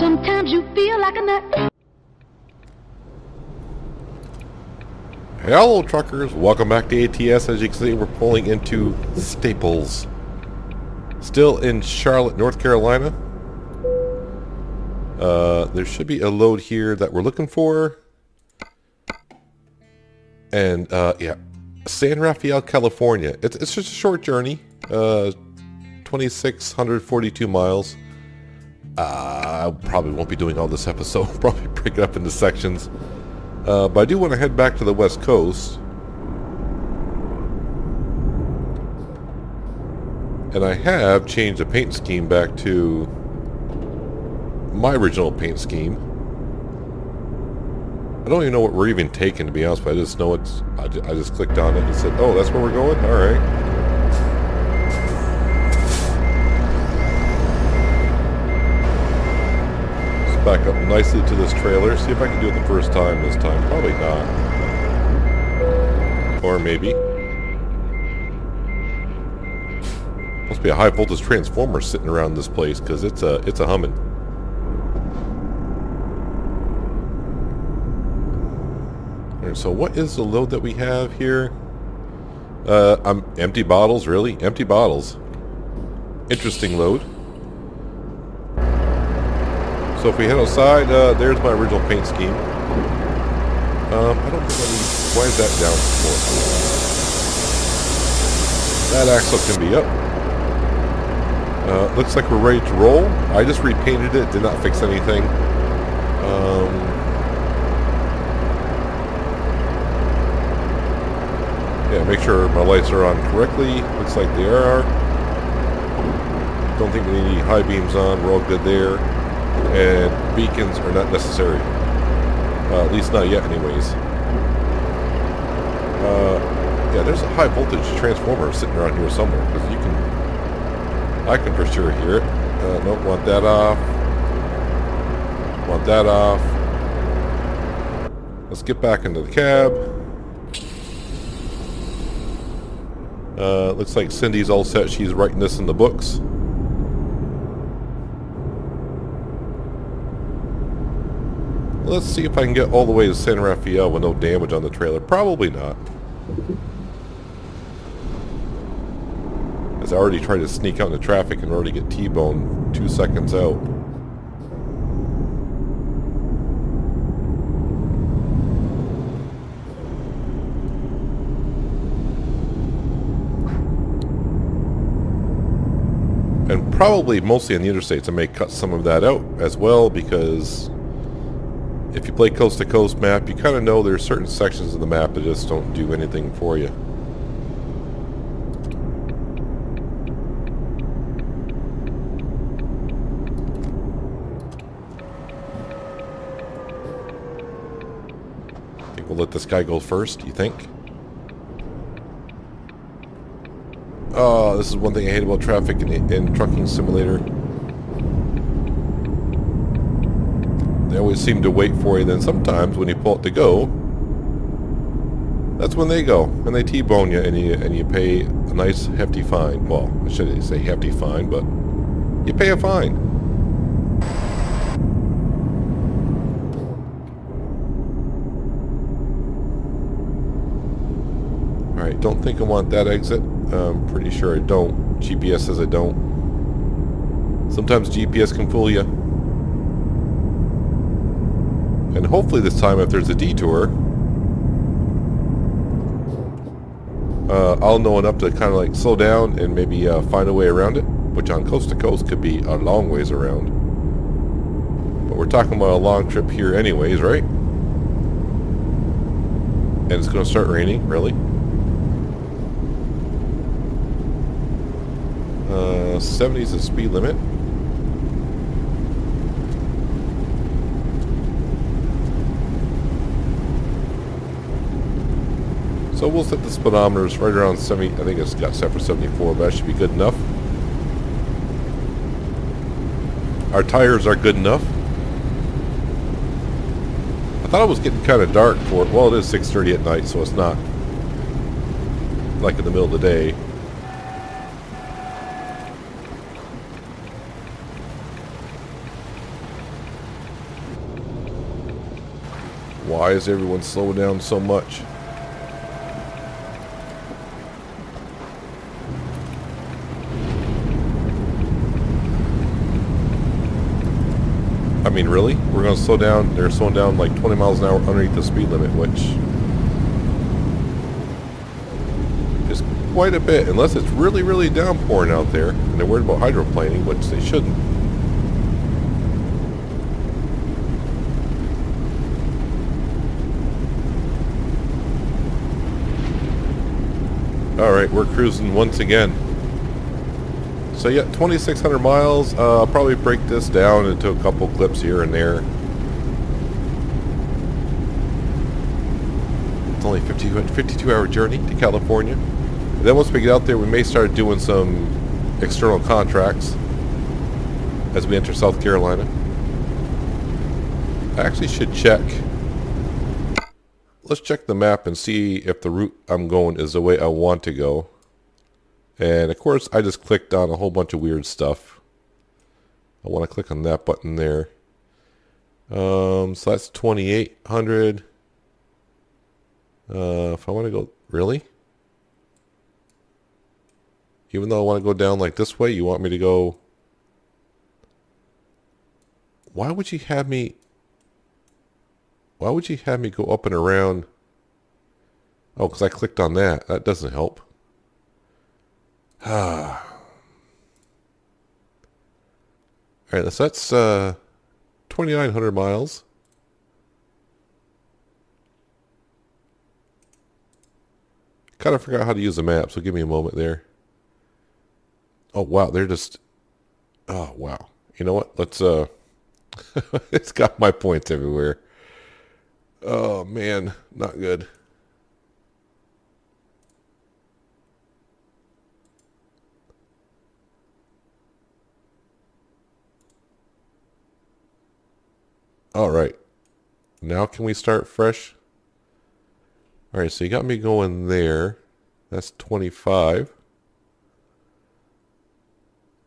Sometimes you feel like a nut. Hello truckers, welcome back to ATS. As you can see, we're pulling into Staples. Still in Charlotte, North Carolina. There should be a load here that we're looking for. And yeah, San Rafael, California. It's just a short journey. 2,642 miles. I probably won't be doing all this episode. Probably break it up into sections. But I do want to head back to the West Coast. And I have changed the paint scheme back to my original paint scheme. I don't even know what we're even taking, to be honest, but I just know it's... I just clicked on it and said, oh, that's where we're going? Alright. Let's back up nicely to this trailer. See if I can do it the first time this time. Probably not. Or maybe. Must be a high voltage transformer sitting around this place, because it's a humming. Alright, so what is the load that we have here? Empty bottles, really? Empty bottles. Interesting load. So if we head outside, there's my original paint scheme. I don't think I need... Why is that down for? That axle can be up. Looks like we're ready to roll. I just repainted it, did not fix anything. Yeah, make sure my lights are on correctly. Looks like they are. Don't think we need any high beams on. We're all good there. And beacons are not necessary. At least not yet, anyways. Yeah, there's a high voltage transformer sitting around here somewhere, because you can... I can for sure hear it. Nope, want that off. Want that off. Let's get back into the cab. Looks like Cindy's all set. She's writing this in the books. Let's see if I can get all the way to San Rafael with no damage on the trailer. Probably not. As I already tried to sneak out into traffic and already get T-boned 2 seconds out. And probably mostly on the interstates I may cut some of that out as well, because if you play coast to coast map, you kind of know there's certain sections of the map that just don't do anything for you. I think we'll let this guy go first, you think? Oh, this is one thing I hate about traffic in Trucking Simulator. They always seem to wait for you, then sometimes when you pull it to go, that's when they go, and they T-bone you, and you pay a nice hefty fine. Well, I shouldn't say hefty fine, but you pay a fine. Alright, don't think I want that exit. I'm pretty sure I don't. GPS says I don't. Sometimes GPS can fool you. And hopefully this time, if there's a detour, I'll know enough to kind of like slow down and maybe find a way around it, which on coast to coast could be a long ways around. But we're talking about a long trip here anyways, right? And it's going to start raining, really. 70 is the speed limit. So we'll set the speedometers right around 70. I think it's got set for 74, but that should be good enough. Our tires are good enough. I thought it was getting kind of dark for it. Well, it is 6:30 at night, so it's not like in the middle of the day. Why is everyone slowing down so much? I mean, really? We're going to slow down? They're slowing down like 20 miles an hour underneath the speed limit, which is quite a bit. Unless it's really, really downpouring out there, and they're worried about hydroplaning, which they shouldn't. Alright, we're cruising once again. So yeah, 2,600 miles. I'll probably break this down into a couple clips here and there. It's only a 52-hour journey to California. And then once we get out there, we may start doing some external contracts as we enter South Carolina. I actually should check. Let's check the map and see if the route I'm going is the way I want to go. And of course, I just clicked on a whole bunch of weird stuff. I want to click on that button there. So that's 2,800. If I want to go, really? Even though I want to go down like this way, you want me to go? Why would you have me? Why would you have me go up and around? Oh, because I clicked on that. That doesn't help. Alright, so that's 2,900 miles. Kind of forgot how to use the map, so give me a moment there. Oh wow, they're just... Oh wow. You know what? Let's it's got my points everywhere. Oh man, not good. Alright. Now can we start fresh? Alright, so you got me going there. That's 25.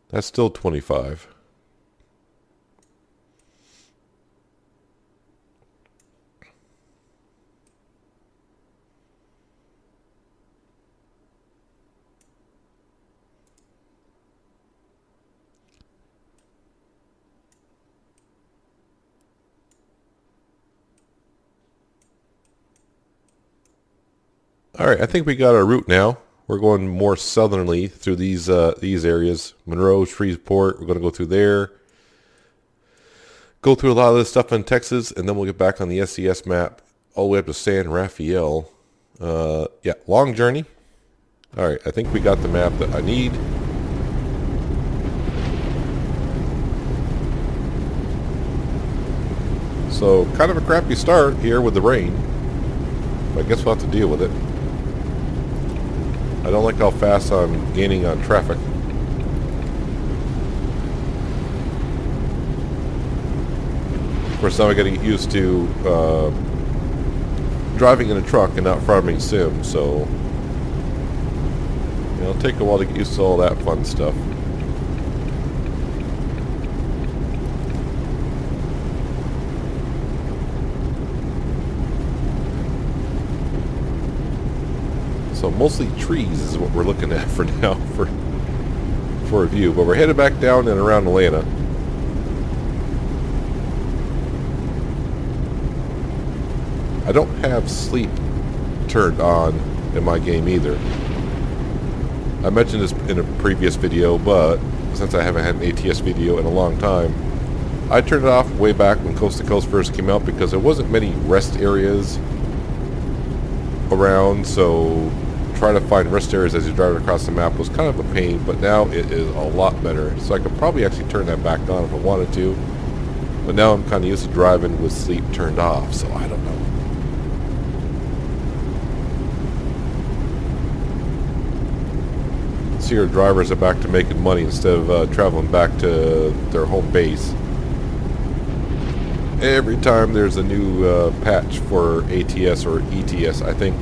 That's still 25. Alright, I think we got our route now. We're going more southerly through these areas. Monroe, Shreveport, we're going to go through there. Go through a lot of this stuff in Texas, and then we'll get back on the SCS map all the way up to San Rafael. Yeah, long journey. Alright, I think we got the map that I need. So, kind of a crappy start here with the rain. But I guess we'll have to deal with it. I don't like how fast I'm gaining on traffic. Of course, now I gotta get used to driving in a truck and not farming sim, so it'll take a while to get used to all that fun stuff. So mostly trees is what we're looking at for now for a view. But we're headed back down and around Atlanta. I don't have sleep turned on in my game either. I mentioned this in a previous video, but since I haven't had an ATS video in a long time, I turned it off way back when Coast to Coast first came out because there wasn't many rest areas around, so trying to find rest areas as you're driving across the map was kind of a pain, but now it is a lot better. So I could probably actually turn that back on if I wanted to. But now I'm kind of used to driving with sleep turned off, so I don't know. See, our drivers are back to making money instead of traveling back to their home base. Every time there's a new patch for ATS or ETS, I think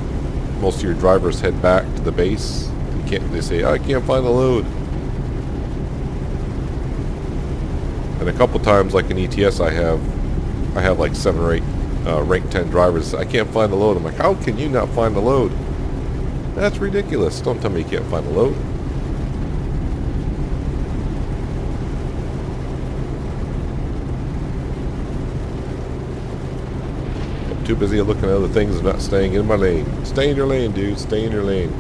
most of your drivers head back to the base. They say, I can't find the load. And a couple times, like in ETS, I have like 7 or 8 rank 10 drivers. I can't find the load. I'm like, how can you not find the load? That's ridiculous. Don't tell me you can't find the load. I'm too busy looking at other things and not staying in my lane. Stay in your lane, dude. Stay in your lane.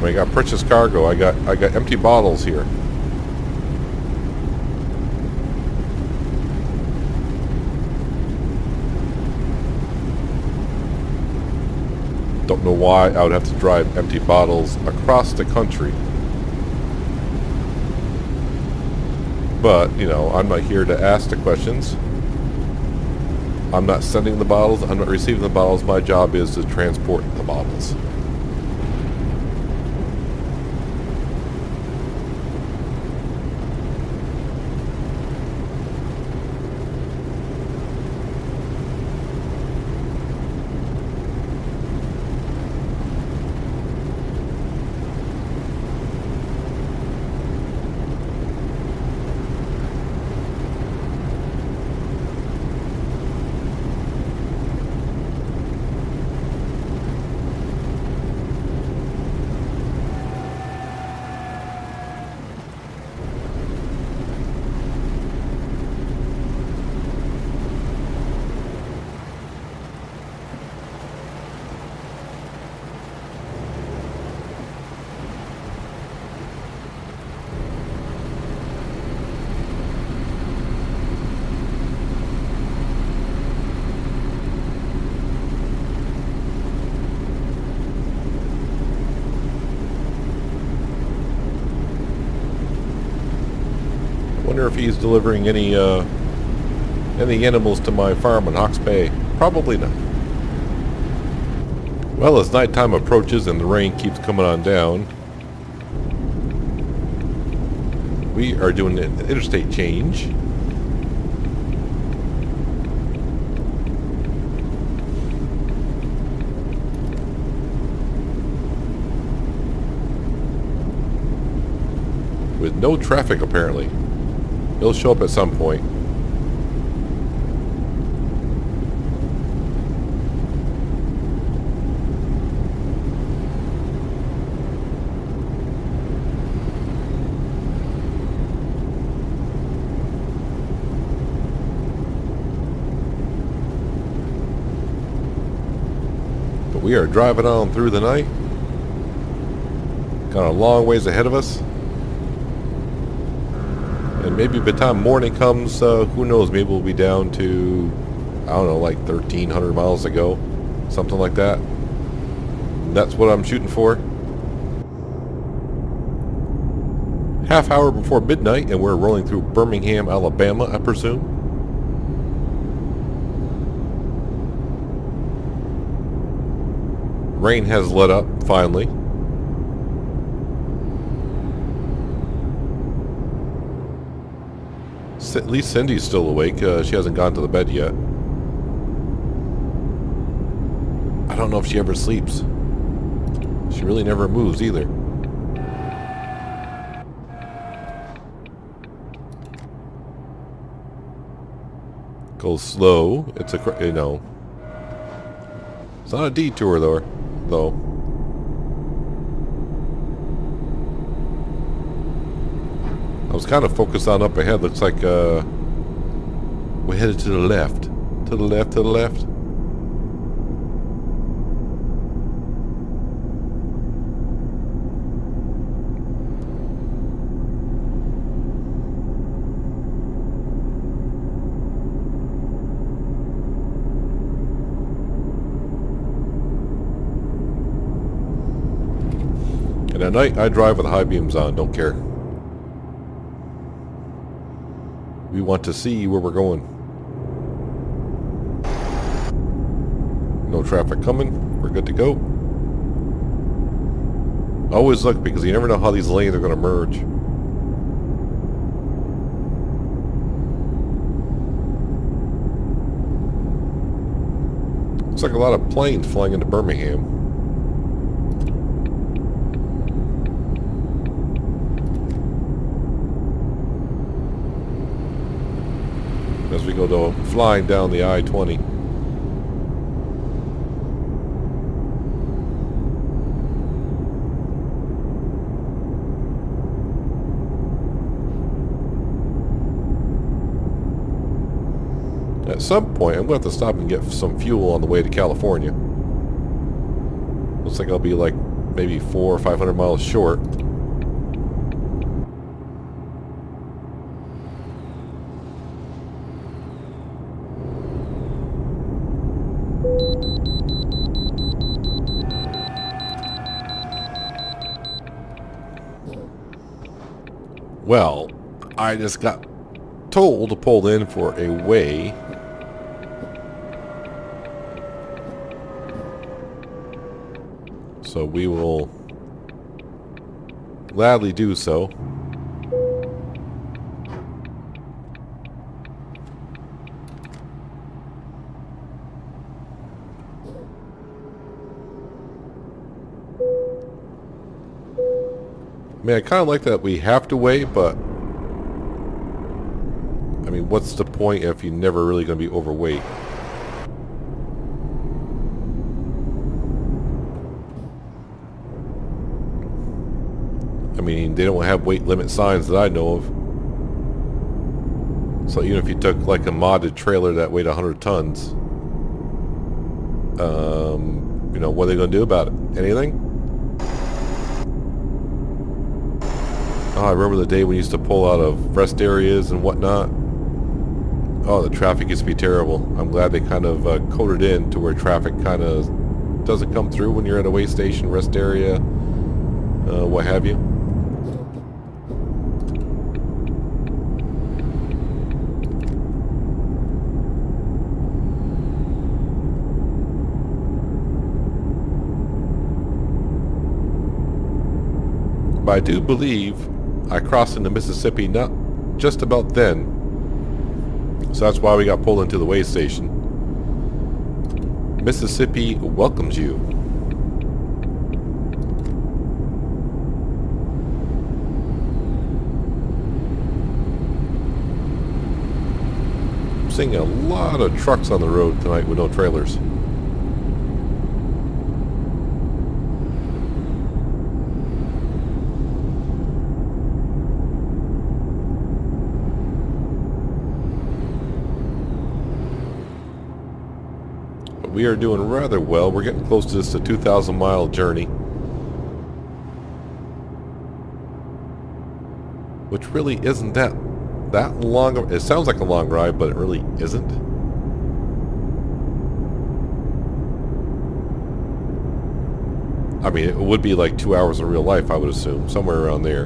I got precious cargo. I got empty bottles here. Don't know why I would have to drive empty bottles across the country. But, you know, I'm not here to ask the questions. I'm not sending the bottles. I'm not receiving the bottles. My job is to transport the bottles. Wonder if he's delivering any animals to my farm in Hawke's Bay. Probably not. Well, as nighttime approaches and the rain keeps coming on down, we are doing an interstate change. With no traffic apparently. It'll show up at some point. But we are driving on through the night. Got a long ways ahead of us. And maybe by the time morning comes, who knows, maybe we'll be down to, I don't know, like 1,300 miles to go. Something like that. That's what I'm shooting for. Half hour before midnight, and we're rolling through Birmingham, Alabama, I presume. Rain has let up, finally. At least Cindy's still awake. She hasn't gone to the bed yet. I don't know if she ever sleeps. She really never moves either. Goes slow. It's a, you know, it's not a detour though. I was kind of focused on up ahead. Looks like we're headed to the left. To the left, to the left. And at night, I drive with high beams on. Don't care. We want to see where we're going. No traffic coming. We're good to go. Always look, because you never know how these lanes are going to merge. Looks like a lot of planes flying into Birmingham. we go flying down the I-20. At some point, I'm going to have to stop and get some fuel on the way to California. Looks like I'll be like maybe 400 or 500 miles short. Well, I just got told to pull in for a weigh. So we will gladly do so. I mean, I kind of like that we have to weigh, but I mean, what's the point if you're never really going to be overweight? I mean, they don't have weight limit signs that I know of. So even if you took like a modded trailer that weighed 100 tons, you know, what are they going to do about it? Anything? Oh, I remember the day we used to pull out of rest areas and whatnot. Oh, the traffic used to be terrible. I'm glad they kind of coded in to where traffic kind of doesn't come through when you're at a way station, rest area, what have you. But I do believe I crossed into Mississippi not just about then. So that's why we got pulled into the way station. Mississippi welcomes you. I'm seeing a lot of trucks on the road tonight with no trailers. We are doing rather well. We're getting close to this 2,000 mile journey, which really isn't that long. It sounds like a long ride, but it really isn't. I mean, it would be like 2 hours in real life, I would assume, somewhere around there.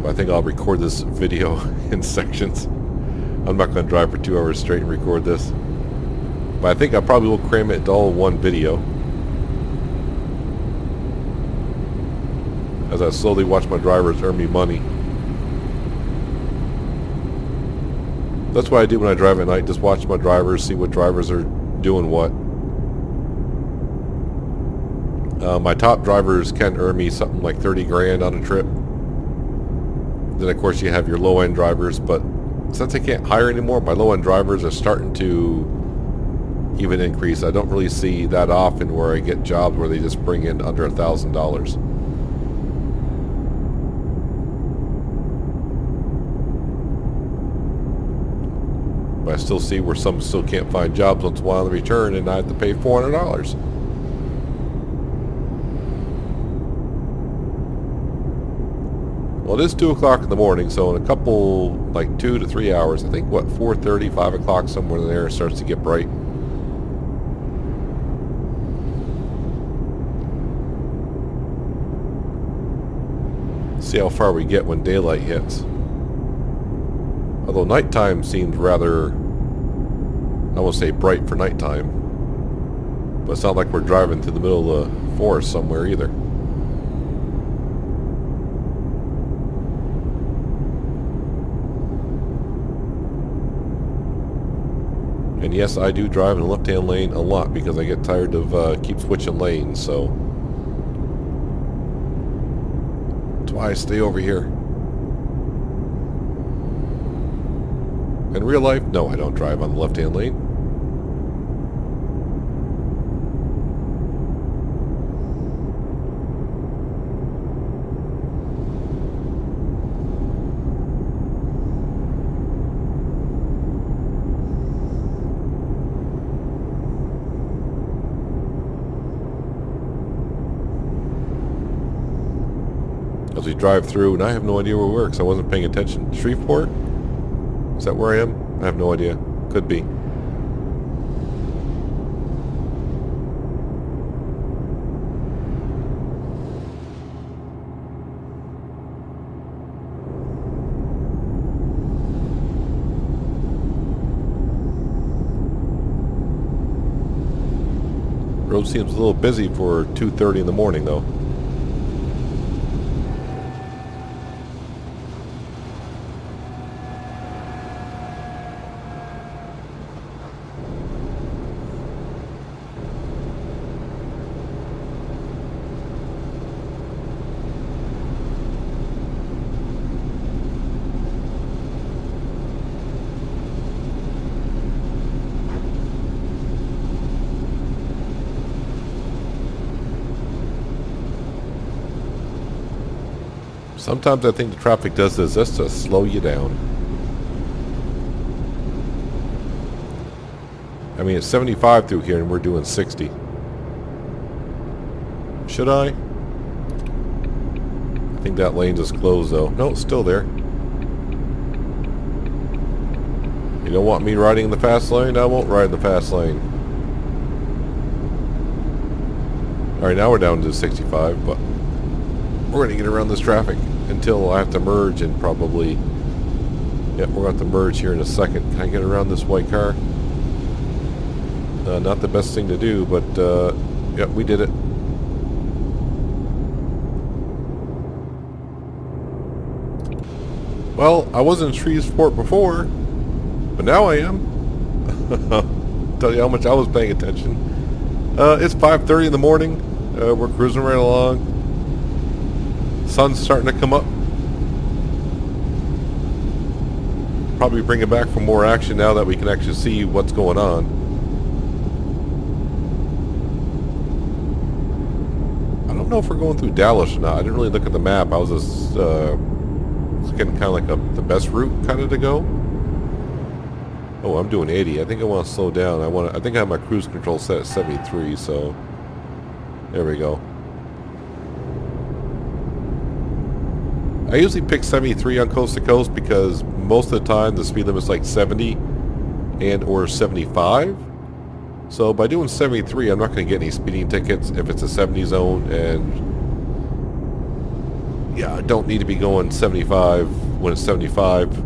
But I think I'll record this video in sections. I'm not going to drive for 2 hours straight and record this. But I think I probably will cram it into all one video. As I slowly watch my drivers earn me money. That's what I do when I drive at night. Just watch my drivers, see what drivers are doing what. My top drivers can earn me something like 30 grand on a trip. Then of course you have your low-end drivers, but since I can't hire anymore, my low-end drivers are starting to even increase. I don't really see that often where I get jobs where they just bring in under $1,000. But I still see where some still can't find jobs once in a while in return, and I have to pay $400. Well, it is 2 o'clock in the morning, so in a couple, like 2 to 3 hours, I think, what, 4:30, 5 o'clock, somewhere in there, it starts to get bright. See how far we get when daylight hits. Although nighttime seems rather, I won't say bright for nighttime, but it's not like we're driving through the middle of the forest somewhere either. And yes, I do drive in the left-hand lane a lot because I get tired of keep switching lanes, so that's why I stay over here. In real life, no, I don't drive on the left-hand lane. As we drive through, and I have no idea where we were because I wasn't paying attention. Shreveport? Is that where I am? I have no idea. Could be. Road seems a little busy for 2:30 in the morning, though. Sometimes I think the traffic does this just to slow you down. I mean, it's 75 through here and we're doing 60. Should I? I think that lane just closed though. No, it's still there. You don't want me riding in the fast lane? I won't ride in the fast lane. Alright, now we're down to 65, but we're going to get around this traffic until I have to merge and probably... Yep, we're going to have to merge here in a second. Can I get around this white car? Not the best thing to do, but yep, we did it. Well, I wasn't in Shreveport before, but now I am. Tell you how much I was paying attention. It's 5:30 in the morning. We're cruising right along. Sun's starting to come up. Probably bring it back for more action now that we can actually see what's going on. I don't know if we're going through Dallas or not. I didn't really look at the map. I was just getting kind of like the best route kind of to go. Oh, I'm doing 80. I think I want to slow down. I think I have my cruise control set at 73, so there we go. I usually pick 73 on coast to coast because most of the time the speed limit is like 70 and or 75. So by doing 73, I'm not going to get any speeding tickets if it's a 70 zone, and yeah, I don't need to be going 75 when it's 75.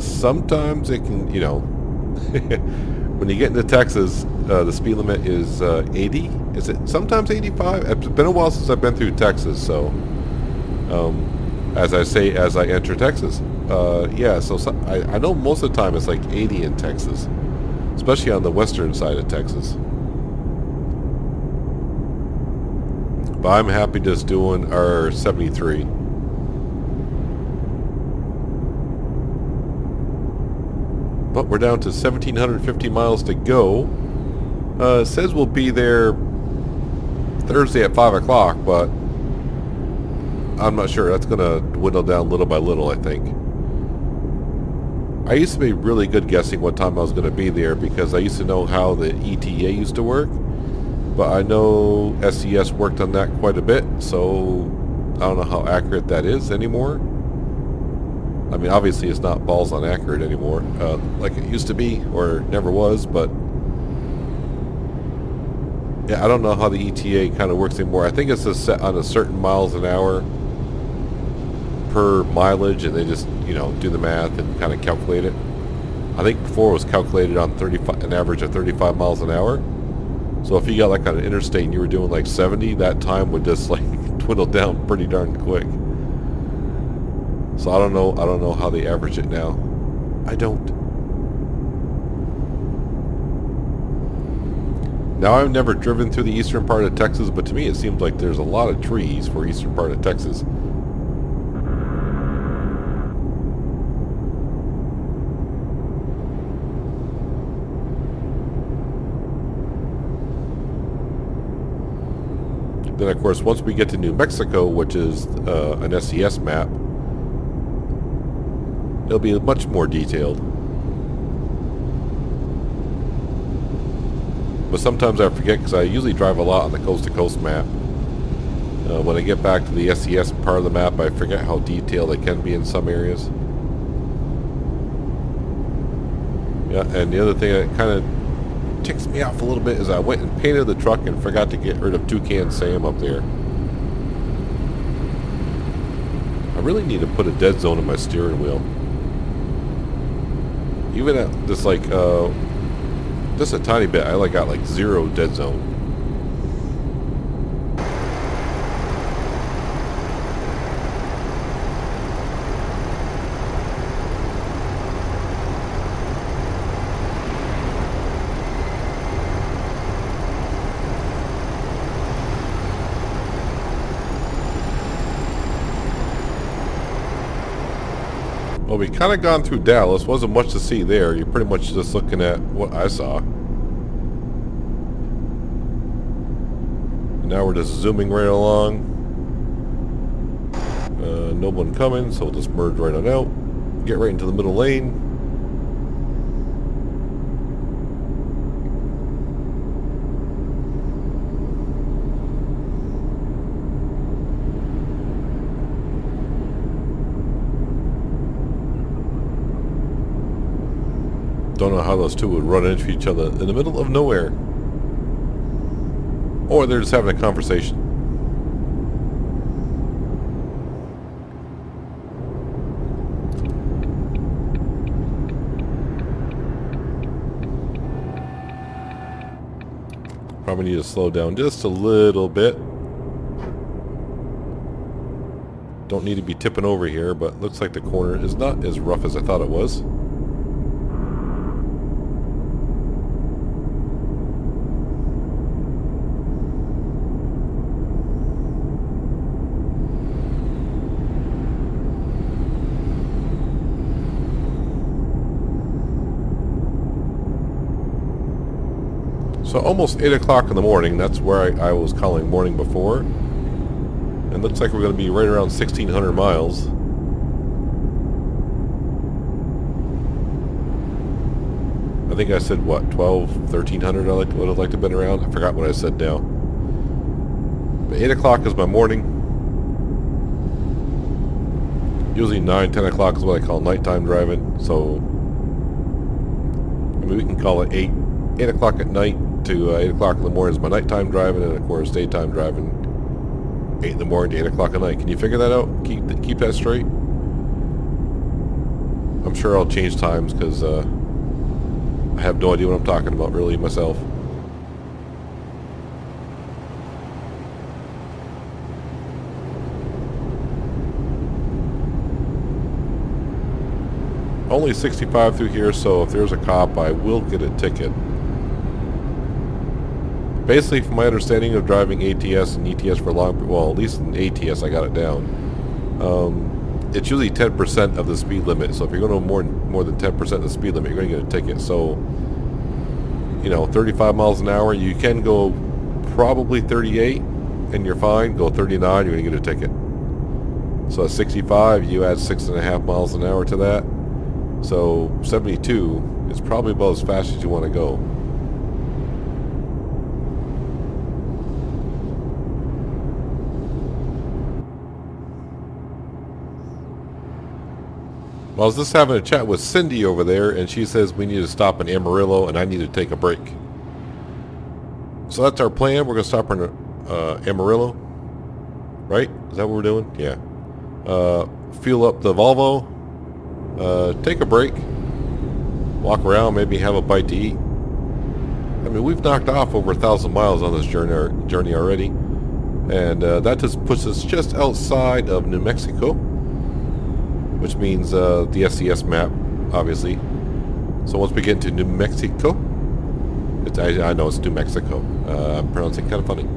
Sometimes it can, you know, when you get into Texas, the speed limit is 80. Is it sometimes 85? It's been a while since I've been through Texas, so as I say, as I enter Texas, yeah, so I know most of the time it's like 80 in Texas, especially on the western side of Texas. But I'm happy just doing our 73. But we're down to 1,750 miles to go. It says we'll be there Thursday at 5 o'clock, but I'm not sure. That's going to dwindle down little by little, I think. I used to be really good guessing what time I was going to be there because I used to know how the ETA used to work. But I know SES worked on that quite a bit, so I don't know how accurate that is anymore. I mean, obviously it's not balls on accurate anymore, like it used to be, or never was, but yeah, I don't know how the ETA kind of works anymore. I think it's just set on a certain miles an hour per mileage, and they just, you know, do the math and kind of calculate it. I think before it was calculated on an average of 35 miles an hour. So if you got like on an interstate and you were doing like 70, that time would just like dwindle down pretty darn quick. So I don't know how they average it now. I don't. Now, I've never driven through the eastern part of Texas, but to me it seems like there's a lot of trees for eastern part of Texas. Then, of course, once we get to New Mexico, which is an SES map, it'll be much more detailed. But sometimes I forget because I usually drive a lot on the coast-to-coast map. When I get back to the SES part of the map, I forget how detailed it can be in some areas. Yeah, and the other thing that kind of ticks me off a little bit is I went and painted the truck and forgot to get rid of Toucan Sam up there. I really need to put a dead zone in my steering wheel. Even at this, like, just a tiny bit, I got like 0 dead zone. Well, we kind of gone through Dallas. Wasn't much to see there. You're pretty much just looking at what I saw. And now we're just zooming right along. No one coming, so we'll just merge right on out. Get right into the middle lane. Don't know how those two would run into each other in the middle of nowhere. Or they're just having a conversation. Probably need to slow down just a little bit. Don't need to be tipping over here, but looks like the corner is not as rough as I thought it was. So almost 8 o'clock in the morning, that's where I was calling morning before. And looks like we're going to be right around 1,600 miles. I think I said, what, 1,300 I would have liked to have been around? I forgot what I said now. But 8 o'clock is my morning. Usually 9, 10 o'clock is what I call nighttime driving. So, I mean, we can call it 8 o'clock at night to 8 o'clock in the morning is my nighttime driving, and of course daytime driving 8 in the morning to 8 o'clock at night. Can you figure that out? Keep that straight? I'm sure I'll change times because I have no idea what I'm talking about really myself. Only 65 through here, so if there's a cop, I will get a ticket. Basically, from my understanding of driving ATS and ETS for long, well, at least in ATS I got it down, it's usually 10% of the speed limit. So if you're going to more than 10% of the speed limit, you're going to get a ticket. So, you know, 35 miles an hour, you can go probably 38 and you're fine. Go 39, you're going to get a ticket. So at 65, you add 6.5 miles an hour to that. So 72 is probably about as fast as you want to go. Well, I was just having a chat with Cindy over there, and she says we need to stop in Amarillo, and I need to take a break. So that's our plan. We're going to stop in Amarillo, right? Is that what we're doing? Yeah. Fuel up the Volvo, take a break, walk around, maybe have a bite to eat. I mean, we've knocked off over 1,000 miles on this journey already, and that just puts us just outside of New Mexico, which means the SES map, obviously. So once we get into New Mexico, I know it's New Mexico. I'm pronouncing kind of funny.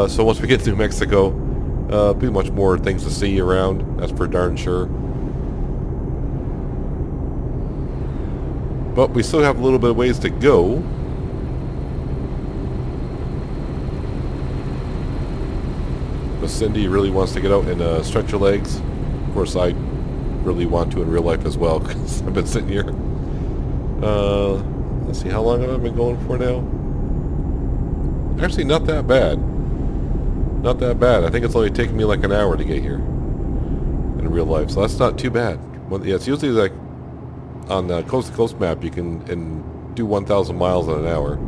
So once we get to New Mexico, be much more things to see around. That's for darn sure. But we still have a little bit of ways to go. Cindy really wants to get out and stretch her legs. Of course, I really want to in real life as well because I've been sitting here. Let's see, how long have I been going for now? Actually, not that bad. Not that bad. I think it's only taken me like an hour to get here in real life, so that's not too bad. Well, yeah, it's usually like on the coast-to-coast map, you can do 1,000 miles in an hour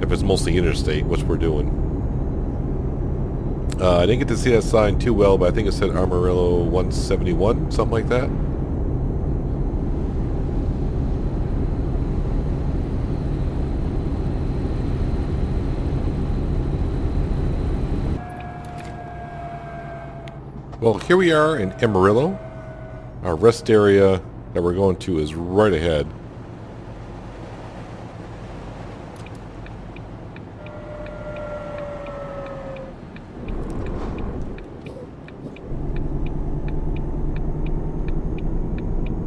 if it's mostly interstate, which we're doing. I didn't get to see that sign too well, but I think it said Amarillo 171, something like that. Well, here we are in Amarillo. Our rest area that we're going to is right ahead.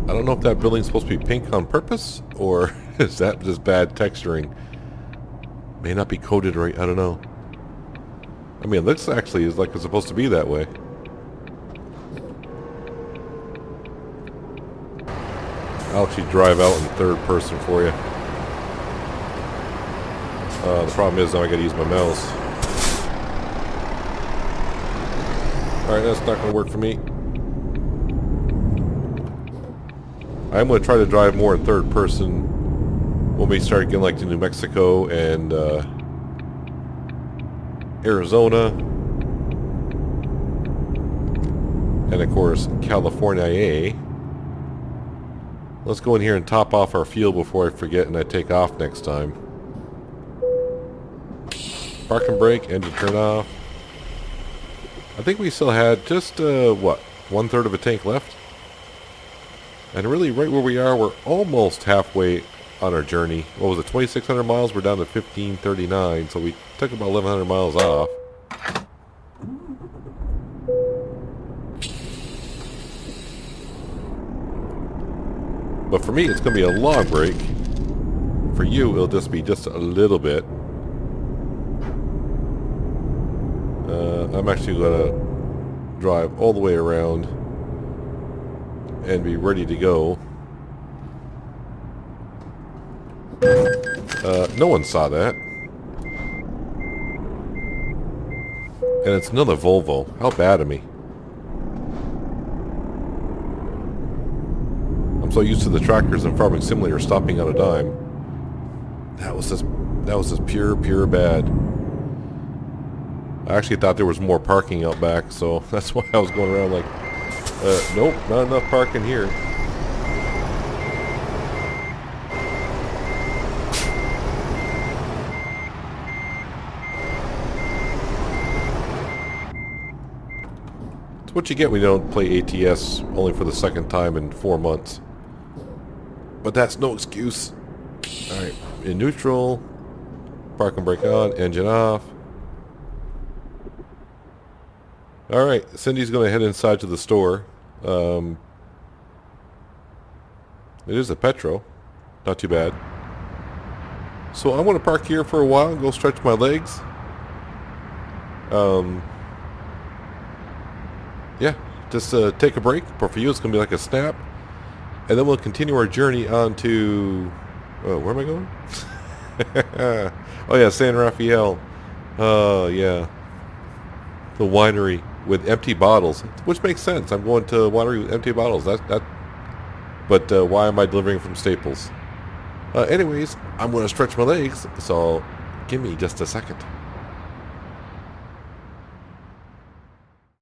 I don't know if that building's supposed to be pink on purpose, or is that just bad texturing? May not be coated right, I don't know. I mean, it looks actually like it's supposed to be that way. I'll actually drive out in third person for you. The problem is now I gotta use my mouse. Alright, that's not gonna work for me. I'm gonna try to drive more in third person when we start getting like to New Mexico and Arizona. And of course, California. Let's go in here and top off our fuel before I forget and I take off next time. Park and brake, engine turn off. I think we still had just, what, 1/3 of a tank left? And really, right where we are, we're almost halfway on our journey. What was it, 2,600 miles? We're down to 1,539, so we took about 1,100 miles off. But for me, it's going to be a long break. For you, it'll just be just a little bit. I'm actually going to drive all the way around and be ready to go. No one saw that. And it's another Volvo. How bad of me. I'm so used to the tractors in Farming Simulator stopping on a dime. That was just pure bad. I actually thought there was more parking out back, so that's why I was going around like, nope, not enough parking here. It's what you get when you don't play ATS only for the second time in 4 months. But that's no excuse. Alright, in neutral, park and brake on, engine off. Alright, Cindy's going to head inside to the store. It is a Petro. Not too bad. So I'm going to park here for a while and go stretch my legs. Yeah, just take a break. But for you, it's going to be like a snap. And then we'll continue our journey on to... Oh, where am I going? Oh yeah, San Rafael. Oh yeah. The winery with empty bottles, which makes sense. I'm going to a winery with empty bottles. But why am I delivering from Staples? Anyways, I'm going to stretch my legs, so give me just a second.